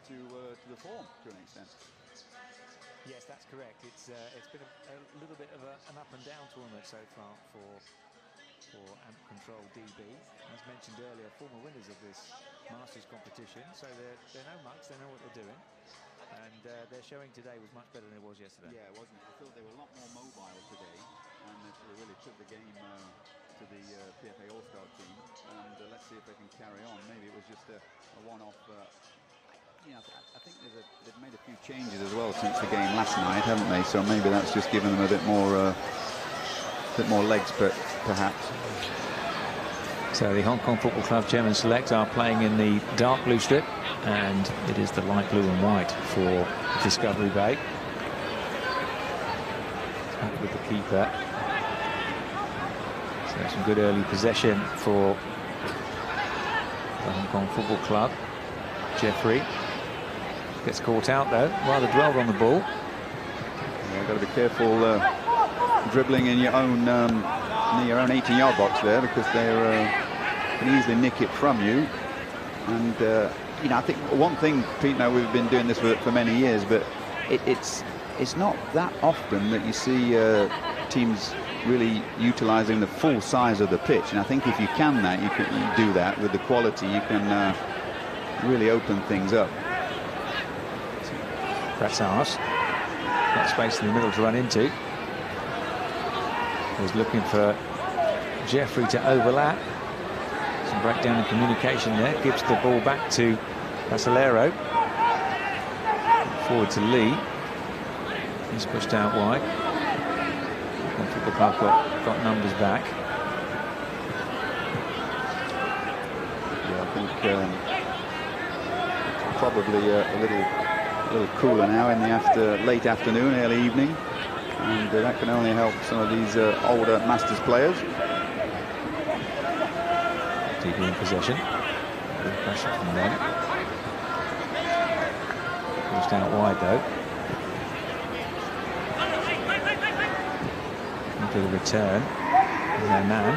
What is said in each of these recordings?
to the form to an extent. Yes, that's correct. It's been a little bit of an up and down tournament so far for Amp Control DB. As mentioned earlier, former winners of this Masters competition, so they're no mugs, they know what they're doing, and their showing today was much better than it was yesterday. Yeah, it wasn't. I thought they were a lot more mobile today, and they really took the game to the PFA All-Star team, and let's see if they can carry on. Maybe it was just a one-off. I think they've made a few changes as well since the game last night, haven't they? So maybe that's just given them a bit more legs, but perhaps. So the Hong Kong Football Club Chairman Select are playing in the dark blue strip, and it is the light blue and white for Discovery Bay. Back with the keeper. So some good early possession for the Hong Kong Football Club. Jeffrey gets caught out though, rather dwelled on the ball. Yeah, got to be careful dribbling in your own near your own 18-yard box there, because they can easily nick it from you. And I think one thing, Pete, now we've been doing this for many years, but it's not that often that you see teams really utilising the full size of the pitch. And I think if you can do that with the quality, you can really open things up. Brassars got space in the middle to run into. Was looking for Jeffrey to overlap. Some breakdown in communication there. Gives the ball back to Basilero. Forward to Lee. He's pushed out wide. And Football Club got numbers back. Yeah, I think probably a little cooler now in the late afternoon, early evening. And that can only help some of these older Masters players. DB in possession. Good pressure from them. Pushed out wide though. Into the return. Nan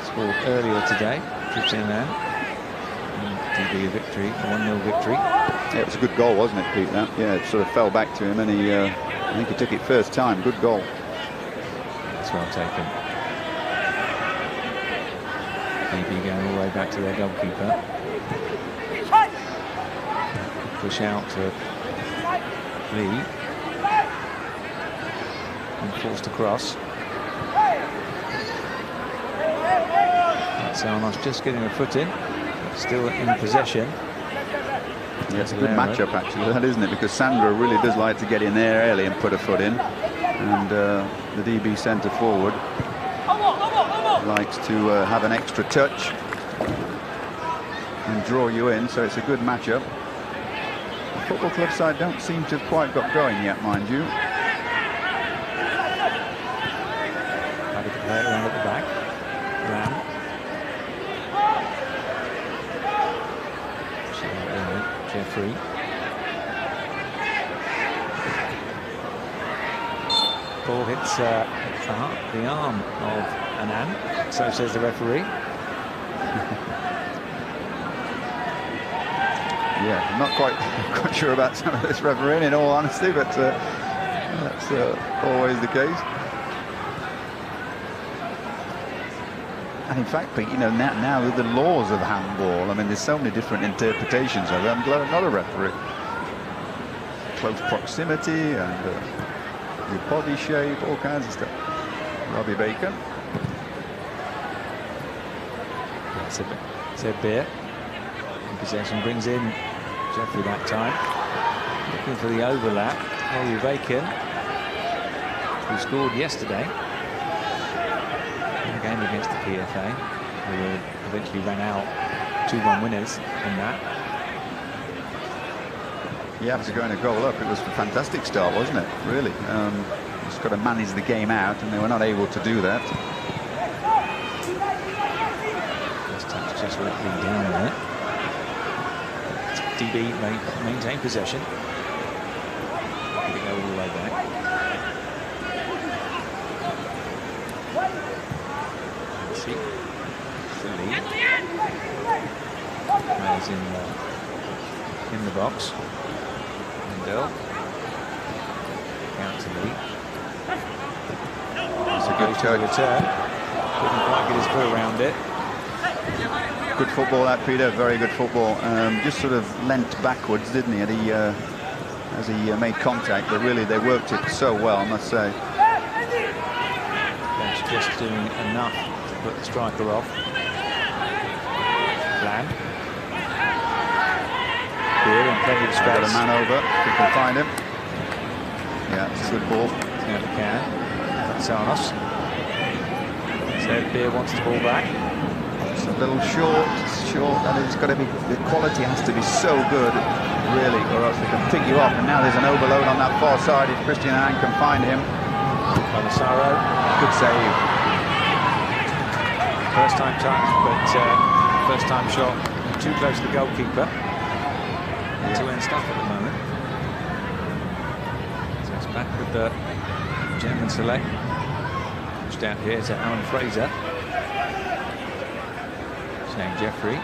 scored earlier today. Trips in there. DB a victory, a 1-0 victory. Yeah, it was a good goal, wasn't it, Pete? That, yeah, it sort of fell back to him, and he, I think he took it first time. Good goal. That's well taken. DB going all the way back to their goalkeeper. Push out to Lee. And forced across. That's Arnos just getting a foot in. Still in possession. Yeah, it's a good matchup actually, that, isn't it? Because Sandra really does like to get in there early and put a foot in, and the DB centre forward likes to have an extra touch and draw you in. So it's a good matchup. The Football Club side don't seem to have quite got going yet, mind you. Happy to play it around at the back. Ram. Jeffrey. Ball hits the arm of Anand, so says the referee. Yeah, I'm not quite sure about some of this refereeing, in all honesty, but that's always the case. And in fact, Pete, now with the laws of handball, I mean, there's so many different interpretations of it. I'm glad I'm not a referee. Close proximity and your body shape, all kinds of stuff. Robbie Bacon. That's a bit. In possession brings in Jeffrey that time. Looking for the overlap. Robbie Bacon, who scored yesterday. Game against the PFA, who eventually ran out 2-1 winners in that. Yeah, after going a goal up, it was a fantastic start, wasn't it? Really. Just got to manage the game out, and they were not able to do that. First touch just let Lee down there. DB maintain possession. Did it go all the way back? Plays in in the box. Mendel. Out to Lee. It's a good return. Couldn't quite get his foot around it. Good football, that, Peter. Very good football. Just sort of leant backwards, didn't he? As he made contact, but really they worked it so well, I must say. Bench just doing enough to put the striker off. Land. Here in plenty of space. Got a man over, if you can find him. Yeah, it's a good ball. Yeah, we can. Sanos. So Beer wants the ball back. It's a little short, and it's got to be, the quality has to be so good, really, or else they can pick you up. And now there's an overload on that far side if Christian Anne can find him. Balasaro. Good save. First time touch, but first time shot too close to the goalkeeper. To-end stuff at the moment. So it's back with the German select. Just out here is Aaron Fraser. Shane Jeffrey.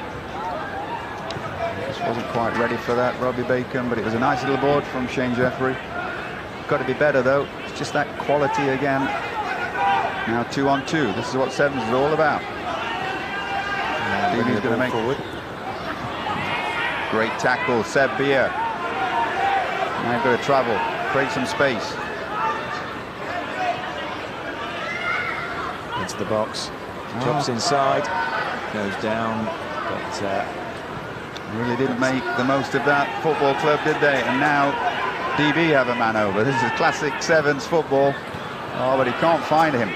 Just wasn't quite ready for that, Robbie Bacon, but it was a nice little board from Shane Jeffrey. Got to be better though. It's just that quality again. Now 2-on-2. This is what sevens is all about. He's going to make forward. Great tackle, Seb Beer. Now got to travel, create some space. Into the box. Chops inside. Goes down, but really didn't make the most of that football club, did they? And now DB have a man over. This is classic sevens football. Oh, but he can't find him.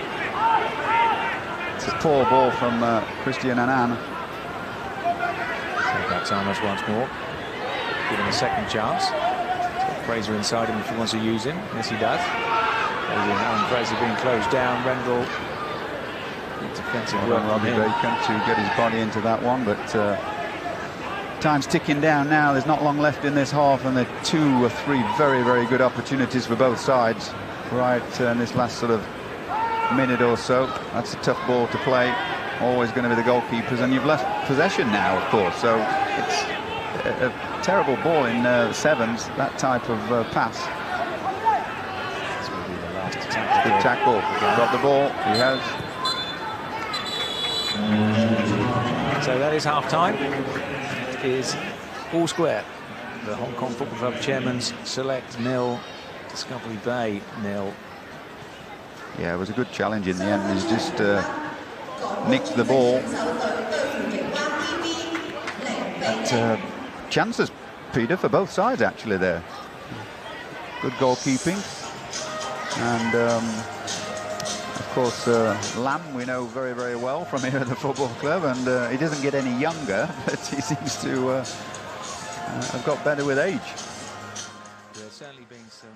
It's a poor ball from Christian Annan. So that's Armas once more. Give him a second chance. Fraser inside him if he wants to use him. Yes, he does. Fraser being closed down. Rendell. Defensive work Robbie Bacon to get his body into that one, but time's ticking down now. There's not long left in this half, and there are 2 or 3 very, very good opportunities for both sides right in this last sort of minute or so. That's a tough ball to play. Always going to be the goalkeepers, and you've left possession now, of course, so it's a terrible ball in sevens, that type of pass. This will be the last attack. Good tackle. Got the ball. He has. So that is half-time. It is all square. The Hong Kong Football Club chairman's select 0, Discovery Bay 0. Yeah, it was a good challenge in the end. He's just nicked the ball. But, chances, Peter, for both sides actually there. Good goalkeeping. And of course, Lamb we know very, very well from here at the football club, and he doesn't get any younger, but he seems to have got better with age. There's certainly been some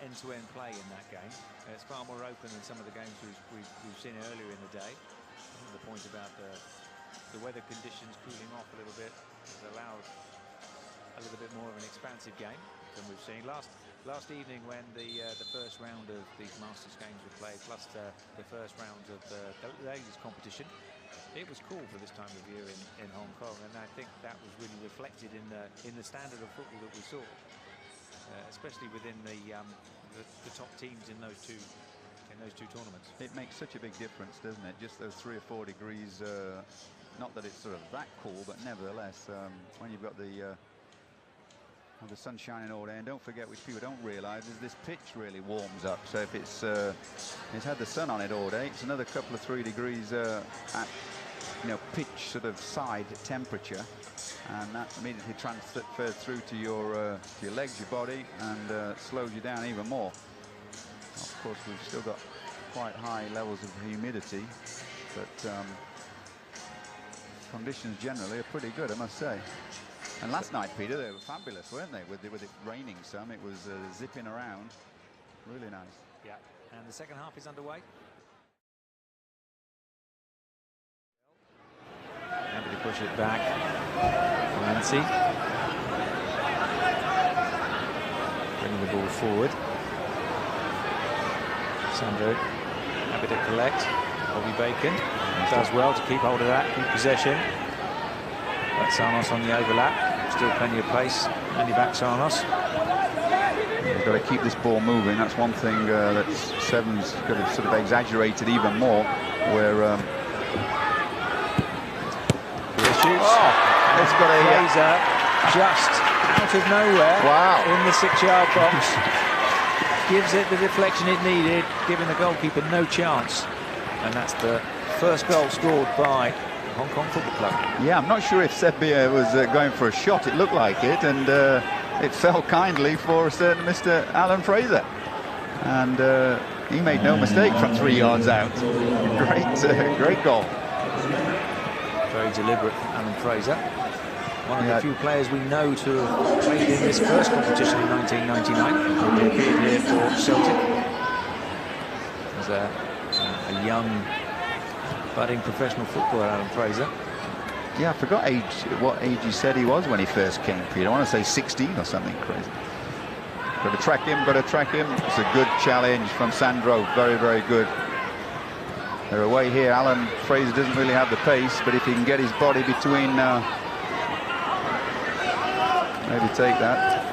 end-to-end play in that game. It's far more open than some of the games we've seen earlier in the day. The point about the weather conditions cooling off a little bit has allowed a little bit more of an expansive game than we've seen. Last evening, when the first round of these Masters games were played, plus the first round of the ladies competition, it was cool for this time of year in Hong Kong, and I think that was really reflected in the standard of football that we saw, especially within the top teams in those two tournaments. It makes such a big difference, doesn't it? Just those 3 or 4 degrees. Not that it's sort of that cool, but nevertheless, when you've got the sun shining all day, and don't forget, which people don't realise, is this pitch really warms up. So if it's had the sun on it all day, it's another couple of 3 degrees at pitch sort of side temperature, and that immediately transfers through to your legs, your body, and slows you down even more. Of course, we've still got quite high levels of humidity, but conditions generally are pretty good, I must say. And last night, Peter, they were fabulous, weren't they? With it raining some, it was zipping around. Really nice. Yeah, and the second half is underway. Happy to push it back. Nancy. Bringing the ball forward. Sandro. Happy to collect. Bobby Bacon does well to keep hold of that, keep possession. That's Arnos on the overlap. still plenty of pace. And your backs on us. You've got to keep this ball moving. That's one thing that Seven's got to sort of exaggerated even more. Where it's got a laser just out of nowhere. Wow! In the 6-yard box, gives it the deflection it needed, giving the goalkeeper no chance. And that's the first goal scored by Hong Kong Football Club. Yeah, I'm not sure if Sebbia was going for a shot. It looked like it, and it fell kindly for a certain Mr. Alan Fraser. And he made no mistake from 3 yards out. Great goal. Very deliberate from Alan Fraser. One of the few players we know to have played in this first competition in 1999. He appeared here for Celtic as a young, budding professional footballer, Alan Fraser. Yeah, I forgot what age he said he was when he first came, Peter. I want to say 16 or something crazy. Got to track him, got to track him. It's a good challenge from Sandro. Very, very good. They're away here. Alan Fraser doesn't really have the pace, but if he can get his body between... maybe take that.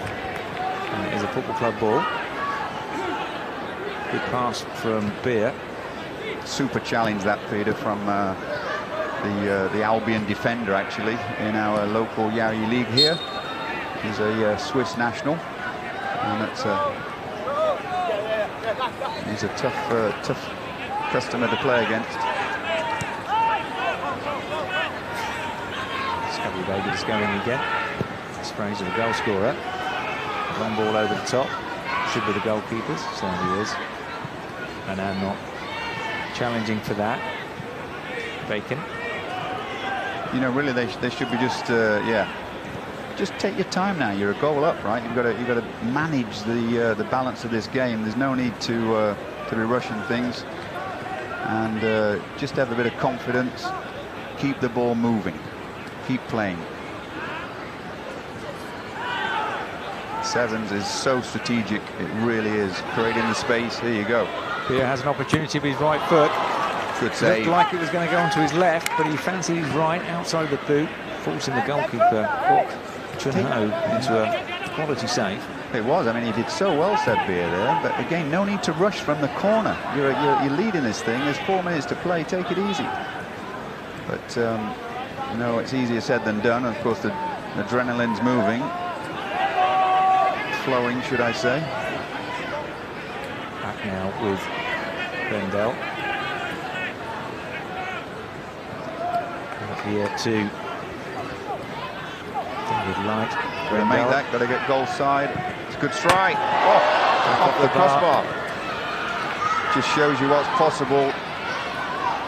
And it is a Football Club ball. Good pass from Beer. Super challenge that, Peter, from the Albion defender, actually, in our local Yari League here. He's a Swiss national, and he's a tough customer to play against. Discovery Bay gets going again. Fraser, the goal scorer. Long ball over the top. Should be the goalkeepers. Certainly is. And now not challenging for that. Bacon. You know, really, they should be just, just take your time now. You're a goal up, right? You've got to manage the balance of this game. There's no need to be rushing things, and just have a bit of confidence. Keep the ball moving. Keep playing. Sevens is so strategic. It really is. Creating the space. Here you go. Beer has an opportunity with his right foot. Good save. Looked like it was going to go onto his left, but he fancied his right outside the boot, forcing the goalkeeper Chun-Ho into a quality save. It was. I mean, he did so well, said Beer there. But again, no need to rush from the corner. You're leading this thing. There's 4 minutes to play. Take it easy. But no, it's easier said than done. Of course, the adrenaline's moving. Flowing, should I say. Back now with Rendell. Here to David Light. Got to make that, got to get goal side. It's a good strike. Oh, off the crossbar. Just shows you what's possible.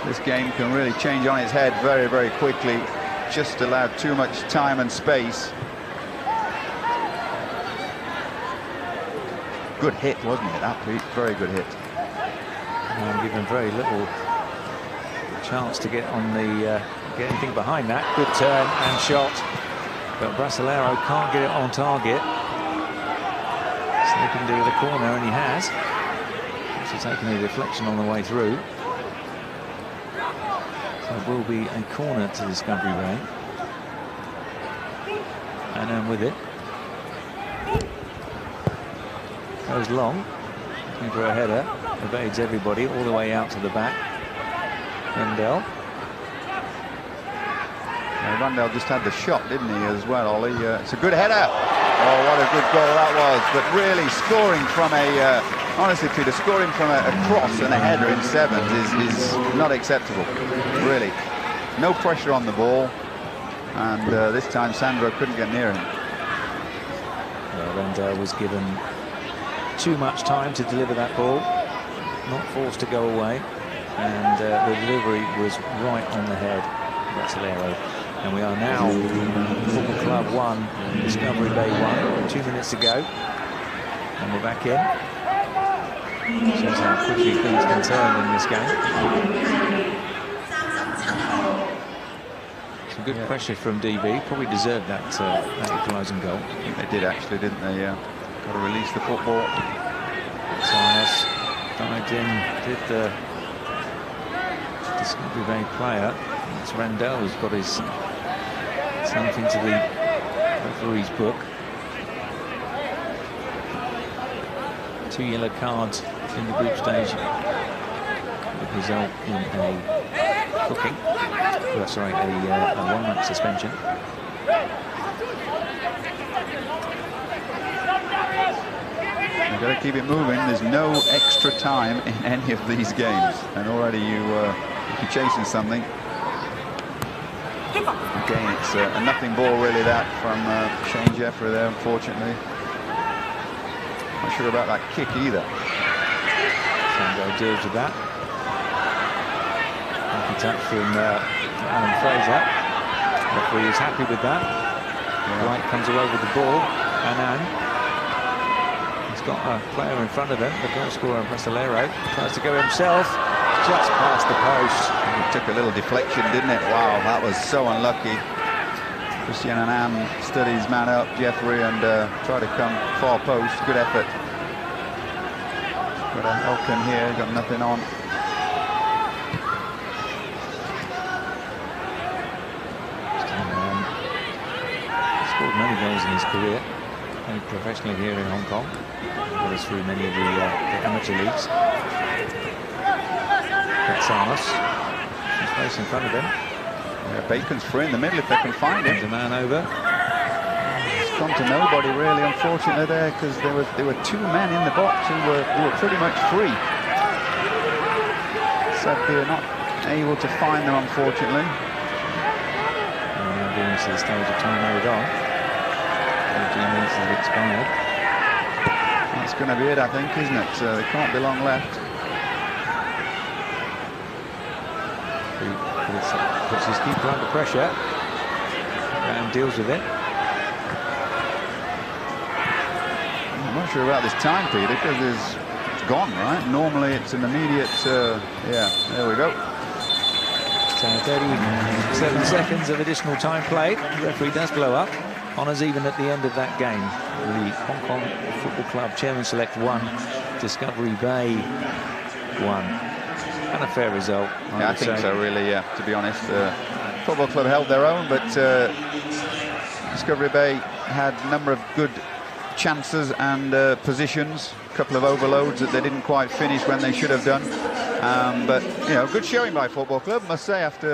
This game can really change on its head very, very quickly. Just allowed too much time and space. Good hit, wasn't it? That very good hit. And given very little chance to get on the get anything behind that. Good turn and shot, but Brasileiro can't get it on target. Slipping to the corner, and he has. He's taking a deflection on the way through. So it will be a corner to Discovery Bay. And then with it. Goes long, looking for a header, evades everybody all the way out to the back. Rendell. Rendell just had the shot, didn't he, as well, Ollie? It's a good header. Oh, what a good goal that was. But really, scoring from honestly, Peter, scoring from a cross and a header in sevens is not acceptable, really. No pressure on the ball, and this time Sandro couldn't get near him. Yeah, Rendell was given too much time to deliver that ball, not forced to go away, and the delivery was right on the head. Brasileiro. And we are now Football Club 1, Discovery Bay 1. 2 minutes to go, and we're back in. Shows how quickly things can turn in this game. Some good pressure from DB. Probably deserved that equalising goal. I think they did actually, didn't they? Yeah. Got to release the football. Sarnes dived in, did the Discovery Bay player. It's Rendell who's got his something to the referee's book. 2 yellow cards in the group stage would result in a booking. Oh, sorry, a 1-match suspension. You've got to keep it moving. There's no extra time in any of these games, and already you're chasing something. Again, it's a nothing ball, really, that from Shane Jeffrey there, unfortunately. Not sure about that kick either. Sango deals with that. Lucky touch from Alan Fraser. Referee is happy with that. Yeah. Wright comes away with the ball. Annan. He's got a player in front of him. The goal scorer, Brasileiro, tries to go himself. Just past the post. It took a little deflection, didn't it? Wow, that was so unlucky. Christian Annan stood his man up, Jeffrey, and tried to come far post. Good effort. Got a Elkin here, got nothing on. Scored many goals in his career, playing professionally here in Hong Kong, as well as through many of the amateur leagues. Sanos, his face in front of him. Yeah, Bacon's free in the middle if they can find him. The man over. It's gone to nobody really, unfortunately, there, because there were 2 men in the box who were pretty much free. So they're not able to find them, unfortunately. And now getting to the stage of time added on. 15 minutes has expired. That's going to be it, I think, isn't it? So there can't be long left. Puts his keeper under pressure and deals with it. I'm not sure about this time, Peter, because it's gone, right? Normally it's an immediate, yeah, there we go. So 37 seconds of additional time played. The referee does blow up. Honours even at the end of that game. The Hong Kong Football Club Chairman Select 1, Discovery Bay 1. And a fair result. Yeah, I think so, really, yeah, to be honest. Football Club held their own, but Discovery Bay had a number of good chances and positions, a couple of overloads that they didn't quite finish when they should have done. But, you know, good showing by Football Club, must say, after